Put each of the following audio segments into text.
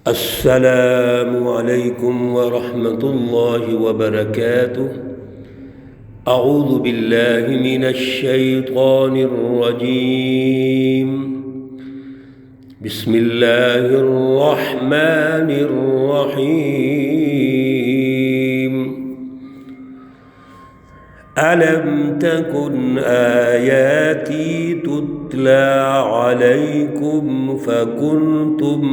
السلام علیکم ورحمۃ اللہ وبرکاتہ۔ اعوذ باللہ من الشیطان الرجیم، بسم اللہ الرحمن الرحیم۔ أَلَمْ تَكُنْ آيَاتِي تُتْلَى عَلَيْكُمْ فَكُنْتُمْ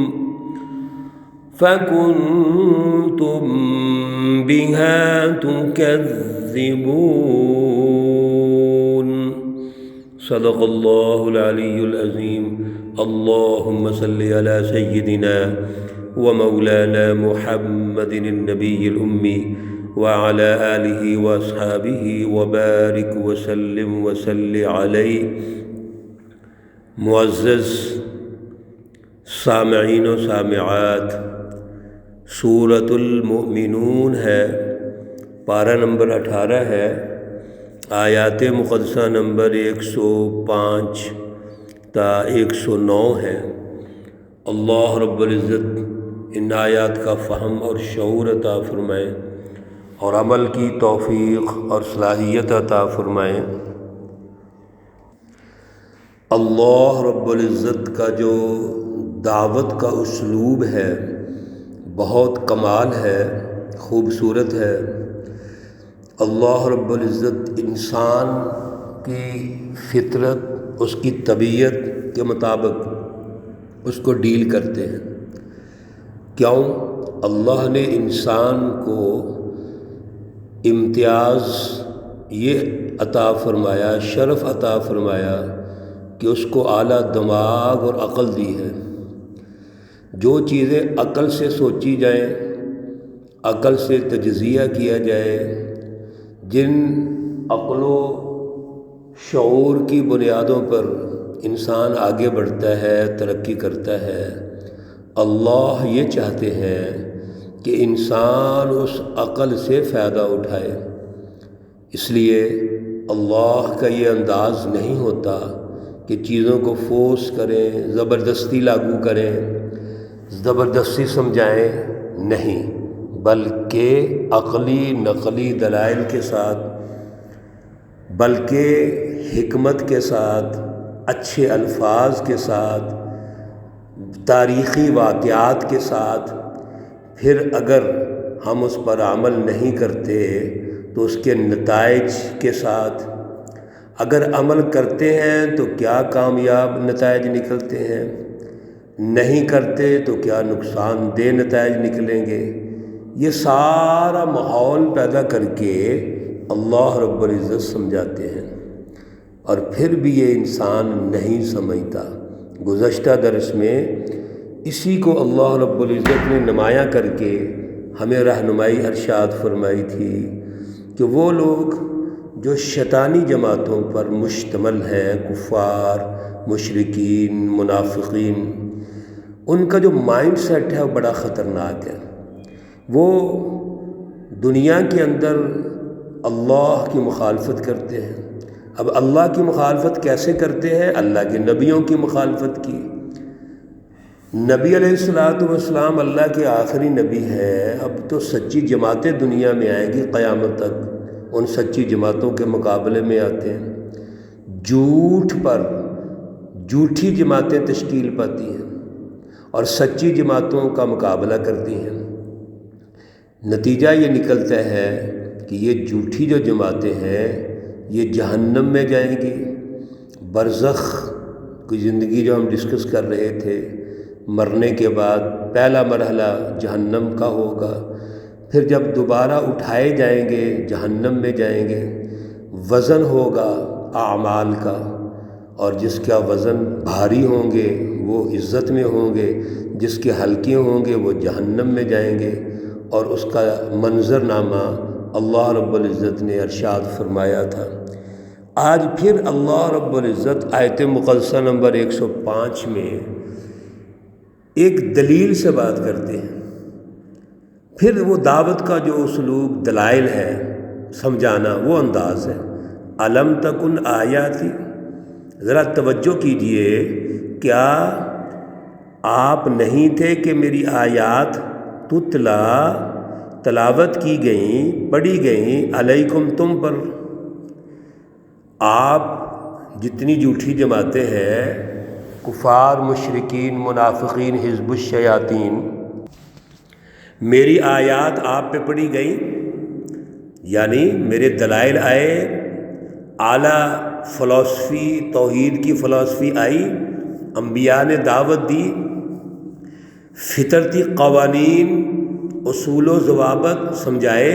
بِهَا تُكَذِّبُونَ۔ صدق اللہ العلی العظیم۔ اللہم صل علی سیدنا ومولانا محمد النبی الأمی وعلى آلہ واصحابہ وبارک وسلم وصلی علیہ۔ معزز سامعین و سامعات، سورۃ المؤمنون ہے، پارہ نمبر 18 ہے، آیات مقدسہ نمبر 105 تا 109 ہے۔ اللہ رب العزت ان آیات کا فہم اور شعور عطا فرمائے اور عمل کی توفیق اور صلاحیت عطا فرمائے۔ اللہ رب العزت کا جو دعوت کا اسلوب ہے بہت کمال ہے، خوبصورت ہے۔ اللہ رب العزت انسان کی فطرت، اس کی طبیعت کے مطابق اس کو ڈیل کرتے ہیں۔ کیوں؟ اللہ نے انسان کو امتیاز یہ عطا فرمایا، شرف عطا فرمایا کہ اس کو اعلیٰ دماغ اور عقل دی ہے۔ جو چیزیں عقل سے سوچی جائیں، عقل سے تجزیہ کیا جائے، جن عقل و شعور کی بنیادوں پر انسان آگے بڑھتا ہے، ترقی کرتا ہے، اللہ یہ چاہتے ہیں کہ انسان اس عقل سے فائدہ اٹھائے۔ اس لیے اللہ کا یہ انداز نہیں ہوتا کہ چیزوں کو فورس کریں، زبردستی لاگو کریں، زبردستی سمجھائیں، نہیں، بلکہ عقلی نقلی دلائل کے ساتھ، بلکہ حکمت کے ساتھ، اچھے الفاظ کے ساتھ، تاریخی واقعات کے ساتھ۔ پھر اگر ہم اس پر عمل نہیں کرتے تو اس کے نتائج کے ساتھ، اگر عمل کرتے ہیں تو کیا کامیاب نتائج نکلتے ہیں، نہیں کرتے تو کیا نقصان دہ نتائج نکلیں گے، یہ سارا ماحول پیدا کر کے اللہ رب العزت سمجھاتے ہیں، اور پھر بھی یہ انسان نہیں سمجھتا۔ گزشتہ درس میں اسی کو اللہ رب العزت نے نمایاں کر کے ہمیں رہنمائی ارشاد فرمائی تھی کہ وہ لوگ جو شیطانی جماعتوں پر مشتمل ہیں، کفار، مشرکین، منافقین، ان کا جو مائنڈ سیٹ ہے وہ بڑا خطرناک ہے۔ وہ دنیا کے اندر اللہ کی مخالفت کرتے ہیں۔ اب اللہ کی مخالفت کیسے کرتے ہیں؟ اللہ کے نبیوں کی مخالفت کی۔ نبی علیہ السلام اللہ کے آخری نبی ہیں۔ اب تو سچی جماعتیں دنیا میں آئیں گی قیامت تک، ان سچی جماعتوں کے مقابلے میں آتے ہیں، جھوٹ پر جھوٹھی جماعتیں تشکیل پاتی ہیں اور سچی جماعتوں کا مقابلہ کرتی ہیں۔ نتیجہ یہ نکلتا ہے کہ یہ جھوٹھی جو جماعتیں ہیں یہ جہنم میں جائیں گی۔ برزخ کی زندگی جو ہم ڈسکس کر رہے تھے، مرنے کے بعد پہلا مرحلہ جہنم کا ہوگا، پھر جب دوبارہ اٹھائے جائیں گے جہنم میں جائیں گے۔ وزن ہوگا اعمال کا، اور جس کا وزن بھاری ہوں گے وہ عزت میں ہوں گے، جس کے ہلکے ہوں گے وہ جہنم میں جائیں گے، اور اس کا منظر نامہ اللہ رب العزت نے ارشاد فرمایا تھا۔ آج پھر اللہ رب العزت آیت مقدسہ نمبر 105 میں ایک دلیل سے بات کرتے ہیں۔ پھر وہ دعوت کا جو اسلوب، دلائل ہے، سمجھانا، وہ انداز ہے۔ علم تکن، آیاتی، ذرا توجہ کیجئے، کیا آپ نہیں تھے کہ میری آیات تلاوت کی گئیں، پڑھی گئیں علیکم تم پر۔ آپ جتنی جھوٹی جماعتیں ہیں، کفار، مشرکین، منافقین، حزب الشیاطین، میری آیات آپ پہ پڑھی گئیں، یعنی میرے دلائل آئے، اعلیٰ فلسفی توحید کی فلسفی آئی، انبیاء نے دعوت دی، فطرتی قوانین، اصول و ضوابط سمجھائے،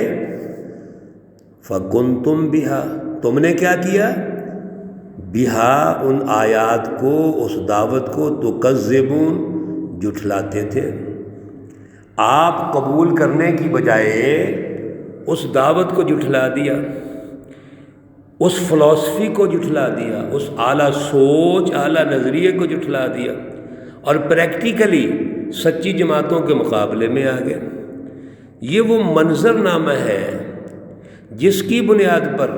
فَكُنْتُمْ بِهَا، تم نے کیا کیا؟ بِهَا، ان آیات کو، اس دعوت کو، تُكَذِّبُونَ، جھٹلاتے تھے۔ آپ قبول کرنے کی بجائے اس دعوت کو جھٹلا دیا، اس فلسفی کو جھٹلا دیا، اس اعلیٰ سوچ، اعلیٰ نظریے کو جھٹلا دیا، اور پریکٹیکلی سچی جماعتوں کے مقابلے میں آ گئے۔ یہ وہ منظر نامہ ہے جس کی بنیاد پر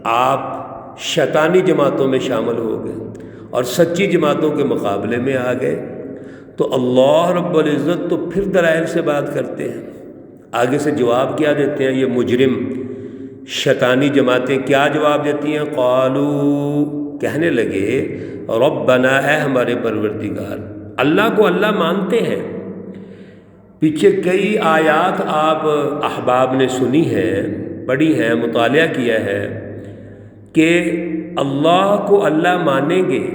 آپ شیطانی جماعتوں میں شامل ہو گئے اور سچی جماعتوں کے مقابلے میں آ گئے۔ تو اللہ رب العزت تو پھر دلائل سے بات کرتے ہیں، آگے سے جواب کیا دیتے ہیں یہ مجرم شیطانی جماعتیں؟ کیا جواب دیتی ہیں؟ قالو، کہنے لگے، ربنا، اے ہمارے پروردگار، اللہ کو اللہ مانتے ہیں۔ پیچھے کئی آیات آپ احباب نے سنی ہیں، پڑھی ہیں، مطالعہ کیا ہے کہ اللہ کو اللہ مانیں گے،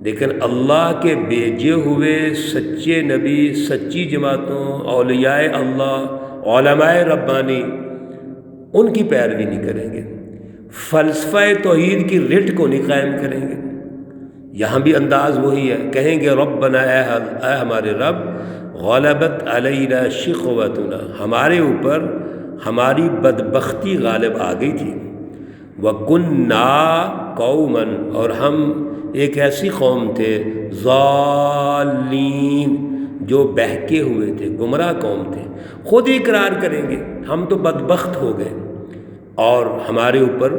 لیکن اللہ کے بھیجے ہوئے سچے نبی، سچی جماعتوں، اولیاء اللہ، علماء ربانی، ان کی پیروی نہیں کریں گے، فلسفہ توحید کی رٹ کو نہیں قائم کریں گے۔ یہاں بھی انداز وہی ہے، کہیں گے ربنا، اے ہمارے رب، غلبت علینا شقوتنا، ہمارے اوپر ہماری بدبختی غالب آ گئی تھی، وَكُنَّا قَوْمًا، اور ہم ایک ایسی قوم تھے، ضالین، جو بہکے ہوئے تھے، گمراہ قوم تھے۔ خود ہی اقرار کریں گے ہم تو بدبخت ہو گئے اور ہمارے اوپر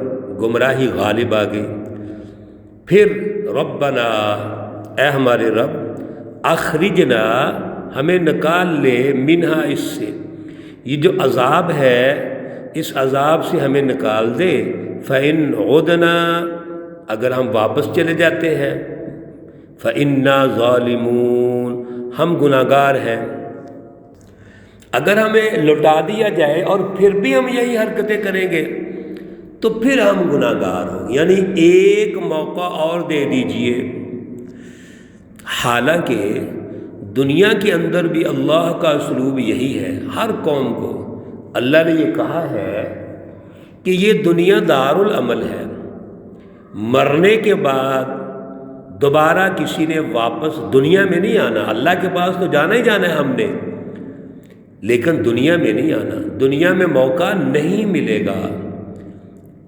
گمراہی غالب آ گئی۔ پھر ربنا، اے ہمارے رب، اخرجنا، ہمیں نکال لے، منہا، اس سے، یہ جو عذاب ہے اس عذاب سے ہمیں نکال دے، فَإِنْ عُدْنَا، اگر ہم واپس چلے جاتے ہیں، فَإِنَّا ظَالِمُونَ، ہم گناہگار ہیں۔ اگر ہمیں لوٹا دیا جائے اور پھر بھی ہم یہی حرکتیں کریں گے تو پھر ہم گناہگار ہوں، یعنی ایک موقع اور دے دیجئے۔ حالانکہ دنیا کے اندر بھی اللہ کا اسلوب یہی ہے، ہر قوم کو اللہ نے یہ کہا ہے کہ یہ دنیا دار العمل ہے، مرنے کے بعد دوبارہ کسی نے واپس دنیا میں نہیں آنا، اللہ کے پاس تو جانا ہی جانا ہے ہم نے، لیکن دنیا میں نہیں آنا، دنیا میں موقع نہیں ملے گا۔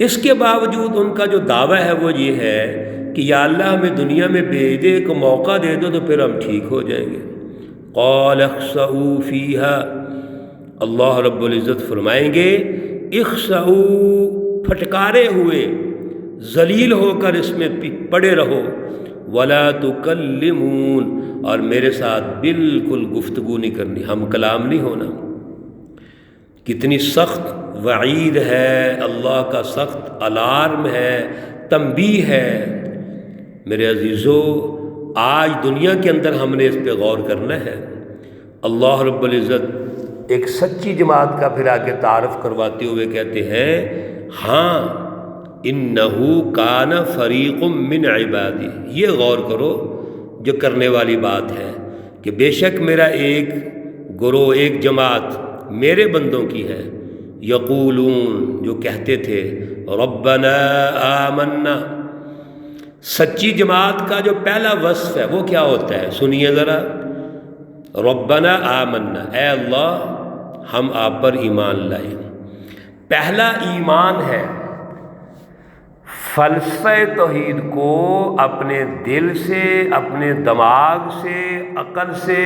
اس کے باوجود ان کا جو دعویٰ ہے وہ یہ ہے کہ یا اللہ ہمیں دنیا میں بھیج دے، ایک موقع دے دو تو پھر ہم ٹھیک ہو جائیں گے۔ قال اخسئوا فیہا، اللہ رب العزت فرمائیں گے اخسئوا، پھٹکارے ہوئے، ذلیل ہو کر اس میں پڑے رہو، ولا تکلمون، اور میرے ساتھ بالکل گفتگو نہیں کرنی، ہم کلام نہیں ہونا۔ کتنی سخت وعید ہے، اللہ کا سخت الارم ہے، تنبیہ ہے۔ میرے عزیزو، آج دنیا کے اندر ہم نے اس پہ غور کرنا ہے۔ اللہ رب العزت ایک سچی جماعت کا پھر آگے تعارف کرواتے ہوئے کہتے ہیں، ہاں انہو کان فریق من عبادی، یہ غور کرو جو کرنے والی بات ہے کہ بے شک میرا ایک گروہ، ایک جماعت میرے بندوں کی ہے، یقولون، جو کہتے تھے، ربنا آمنا۔ سچی جماعت کا جو پہلا وصف ہے وہ کیا ہوتا ہے؟ سنیے ذرا، ربنا آمنا، اے اللہ ہم آپ پر ایمان لائے۔ پہلا ایمان ہے فلسفہ توحید کو اپنے دل سے، اپنے دماغ سے، عقل سے،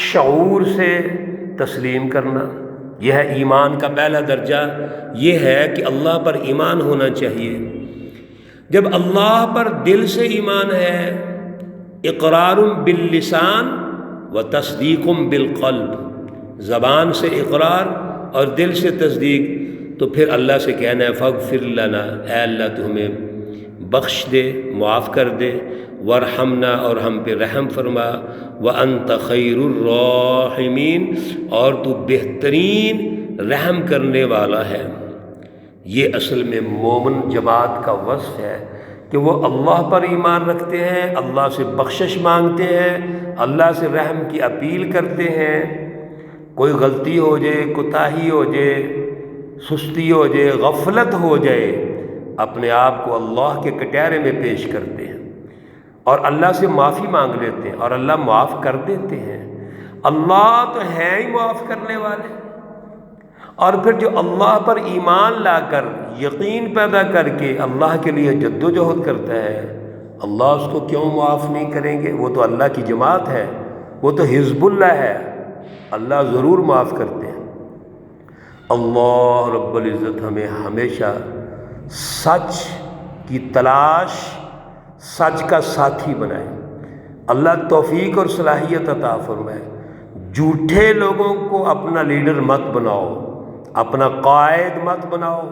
شعور سے تسلیم کرنا۔ یہ ہے ایمان کا پہلا درجہ، یہ ہے کہ اللہ پر ایمان ہونا چاہیے۔ جب اللہ پر دل سے ایمان ہے، اقرار باللسان و تصدیق بالقلب، زبان سے اقرار اور دل سے تصدیق، تو پھر اللہ سے کہنا ہے فاغفر لنا، اے اللہ تو ہمیں بخش دے، معاف کر دے، وارحمنا، اور ہم پہ رحم فرما، وانت خیر الراحمین، اور تو بہترین رحم کرنے والا ہے۔ یہ اصل میں مومن جماعت کا وصف ہے کہ وہ اللہ پر ایمان رکھتے ہیں، اللہ سے بخشش مانگتے ہیں، اللہ سے رحم کی اپیل کرتے ہیں۔ کوئی غلطی ہو جائے، کوتاہی ہو جائے، سستی ہو جائے، غفلت ہو جائے، اپنے آپ کو اللہ کے کٹہرے میں پیش کرتے ہیں اور اللہ سے معافی مانگ لیتے ہیں، اور اللہ معاف کر دیتے ہیں۔ اللہ تو ہے ہی معاف کرنے والے، اور پھر جو اللہ پر ایمان لا کر یقین پیدا کر کے اللہ کے لیے جد و جہد کرتا ہے، اللہ اس کو کیوں معاف نہیں کریں گے؟ وہ تو اللہ کی جماعت ہے، وہ تو حزب اللہ ہے، اللہ ضرور معاف کرتے ہیں۔ اللہ رب العزت ہمیں ہمیشہ سچ کی تلاش، سچ کا ساتھی بنائے، اللہ توفیق اور صلاحیت عطا فرمائے۔ جھوٹے لوگوں کو اپنا لیڈر مت بناؤ، اپنا قائد مت بناؤ،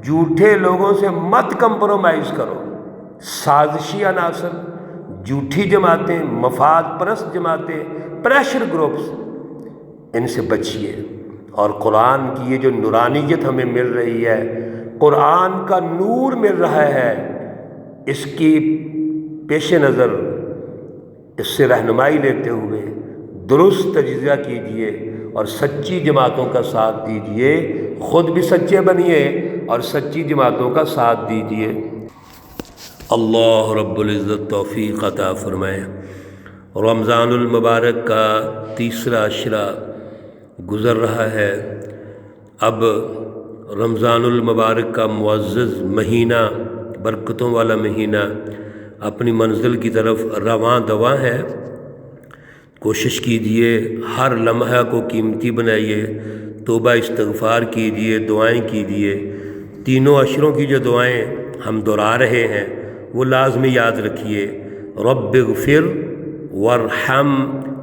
جھوٹے لوگوں سے مت کمپرومائز کرو۔ سازشی عناصر، جھوٹی جماعتیں، مفاد پرست جماعتیں، پریشر گروپس، ان سے بچیے۔ اور قرآن کی یہ جو نورانیت ہمیں مل رہی ہے، قرآن کا نور مل رہا ہے، اس کی پیش نظر اس سے رہنمائی لیتے ہوئے درست تجزیہ کیجئے اور سچی جماعتوں کا ساتھ دیجئے، خود بھی سچے بنیے اور سچی جماعتوں کا ساتھ دیجئے۔ اللہ رب العزت توفیق عطا فرمائے۔ رمضان المبارک کا تیسرا عشرہ گزر رہا ہے۔ اب رمضان المبارک کا معزز مہینہ، برکتوں والا مہینہ اپنی منزل کی طرف رواں دواں ہے۔ کوشش کیجئے، ہر لمحہ کو قیمتی بنائیے، توبہ استغفار کیجئے، دعائیں کیجئے۔ تینوں عشروں کی جو دعائیں ہم دہرا رہے ہیں وہ لازمی یاد رکھیے۔ رب اغفر وارحم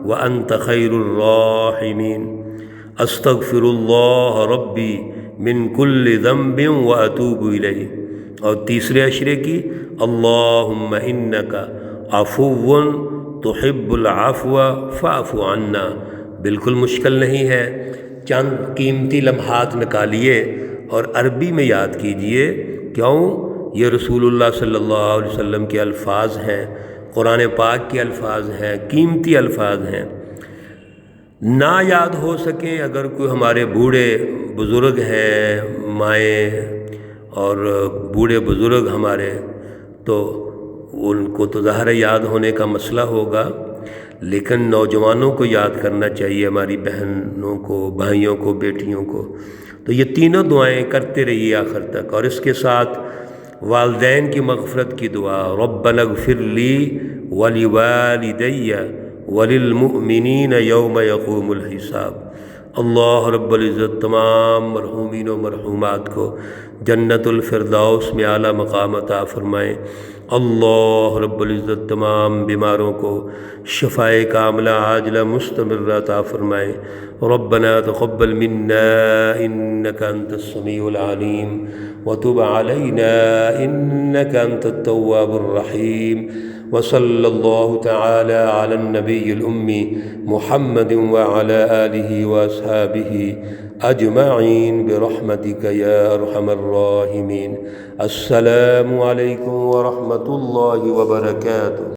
وانت خیر الراحمین، استغفر اللہ ربی من کل ذنب واتوب الیہ۔ اور تیسرے عشرے کی اللہم انک عفو تحب العفو فاعف عنا۔ بالکل مشکل نہیں ہے، چند قیمتی لمحات نکالیے اور عربی میں یاد کیجئے۔ کیوں؟ یہ رسول اللہ صلی اللہ علیہ وسلم کے الفاظ ہیں، قرآن پاک کے الفاظ ہیں، قیمتی الفاظ ہیں۔ نہ یاد ہو سکیں، اگر کوئی ہمارے بوڑھے بزرگ ہیں، مائیں اور بوڑھے بزرگ ہمارے، تو ان کو تو ظاہر یاد ہونے کا مسئلہ ہوگا، لیکن نوجوانوں کو یاد کرنا چاہیے، ہماری بہنوں کو، بھائیوں کو، بیٹیوں کو۔ تو یہ تینوں دعائیں کرتے رہیے آخر تک، اور اس کے ساتھ والدین کی مغفرت کی دعا، ربنا اغفر لی ولوالدی وللمؤمنین یوم یقوم الحساب۔ اللہ رب العزت تمام مرحومین و مرحومات کو جنت الفردوس میں اعلیٰ مقام عطا فرمائے۔ اللہ رب العزت تمام بیماروں کو شفائے کاملہ عاجلہ مستمرہ عطا فرمائے۔ ربنا تقبل منا انک انت السمیع العلیم وتب علینا انک انت التواب الرحیم، وصلی اللہ تعالی علی النبی الامی محمد وعلی آلہ واصحابہ اجمعین برحمتک یا ارحم الراحمین۔ السلام علیکم ورحمۃ اللہ وبرکاتہ۔